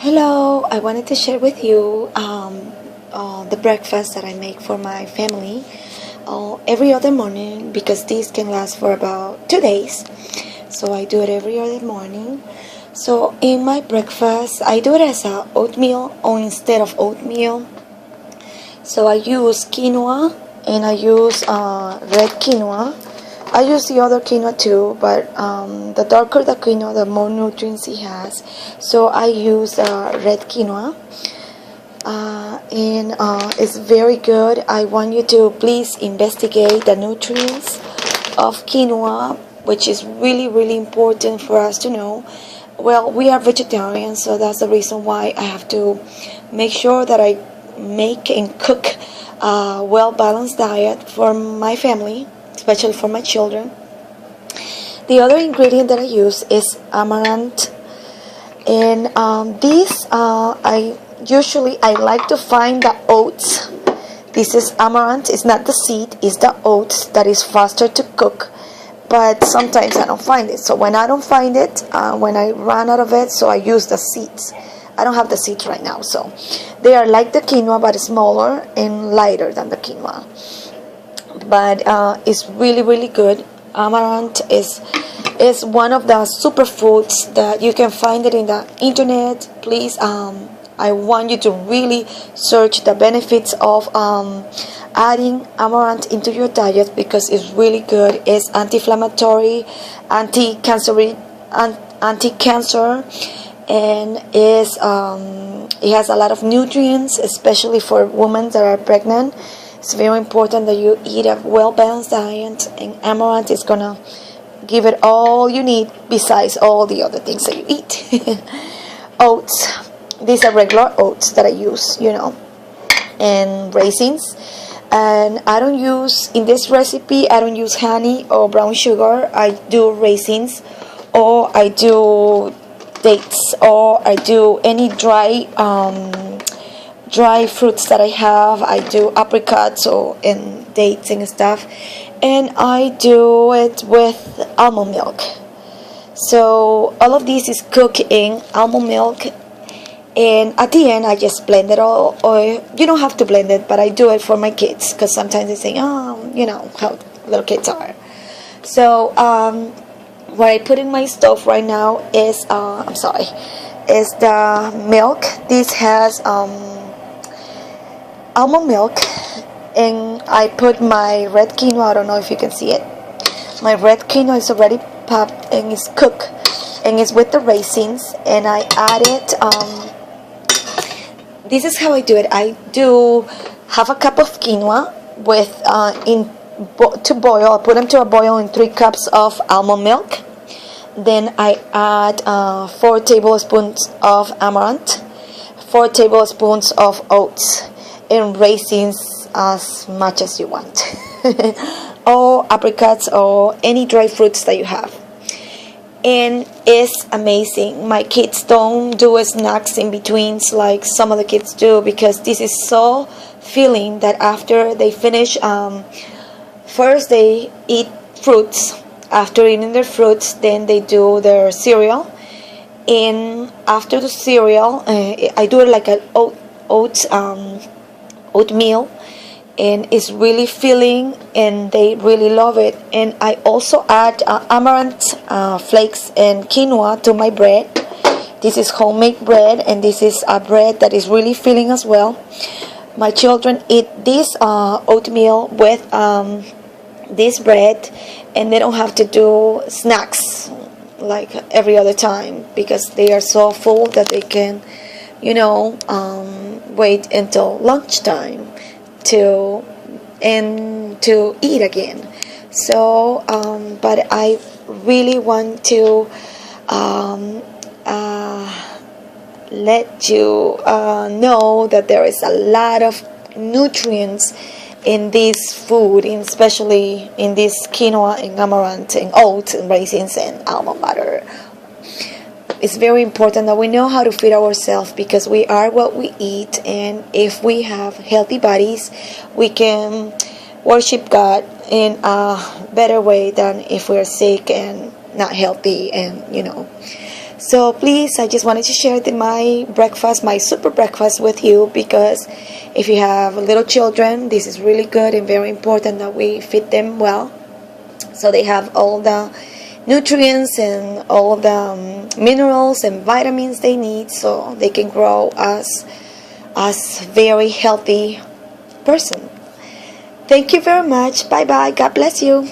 Hello, I wanted to share with you the breakfast that I make for my family every other morning because this can last for about 2 days. So I do it every other morning. So in my breakfast, I do it as a oatmeal or instead of oatmeal. So I use quinoa and I use red quinoa. I use the other quinoa too, but the darker the quinoa, the more nutrients it has. So I use red quinoa, and it's very good. I want you to please investigate the nutrients of quinoa, which is really, really important for us to know. Well, we are vegetarians, so that's the reason why I have to make sure that I make and cook a well-balanced diet for my family, especially for my children. The other ingredient that I use is amaranth, and I like to find the oats. This is amaranth. It's not the seed, it's the oats that is faster to cook, but sometimes I don't find it. So when I don't find it, when I run out of it, so I use the seeds. I don't have the seeds right now, so they are like the quinoa but smaller and lighter than the quinoa. But it's really, really good. Amaranth is one of the superfoods that you can find it in the internet. Please, I want you to really search the benefits of adding amaranth into your diet because it's really good. It's anti-inflammatory, anti-cancer, and it has a lot of nutrients, especially for women that are pregnant. It's very important that you eat a well-balanced diet, and amaranth is gonna give it all you need besides all the other things that you eat. Oats. These are regular oats that I use, and raisins. And I don't use, in this recipe, I don't use honey or brown sugar. I do raisins, or I do dates, or I do any dry fruits that I have. I do apricots and dates and stuff, and I do it with almond milk. So all of this is cooked in almond milk, and at the end I just blend it all. Or you don't have to blend it, but I do it for my kids because sometimes they say, how little kids are. So what I put in my stove right now is is the milk. This has almond milk, and I put my red quinoa. I don't know if you can see it. My red quinoa is already popped and it's cooked, and it's with the raisins, and I added this is how I do it. I do half a cup of quinoa with to boil. I put them to a boil in 3 cups of almond milk. Then I add 4 tablespoons of amaranth, 4 tablespoons of oats, and raisins as much as you want, or apricots or any dry fruits that you have. And it's amazing. My kids don't do snacks in betweens like some of the kids do, because this is so filling that after they finish, first they eat fruits. After eating their fruits, then they do their cereal, and after the cereal, I do it like an oatmeal, and it's really filling, and they really love it. And I also add amaranth flakes and quinoa to my bread. This is homemade bread, and this is a bread that is really filling as well. My children eat this oatmeal with this bread, and they don't have to do snacks like every other time because they are so full that they can wait until lunchtime to eat again. So but I really want to let you know that there is a lot of nutrients in this food, especially in this quinoa and amaranth and oats and raisins and almond butter. It's very important that we know how to feed ourselves, because we are what we eat, and if we have healthy bodies, we can worship God in a better way than if we're sick and not healthy, and So please, I just wanted to share my breakfast, my super breakfast with you, because if you have little children, this is really good and very important that we feed them well, so they have all the nutrients and all the minerals and vitamins they need, so they can grow as very healthy person. Thank you very much. Bye bye. God bless you.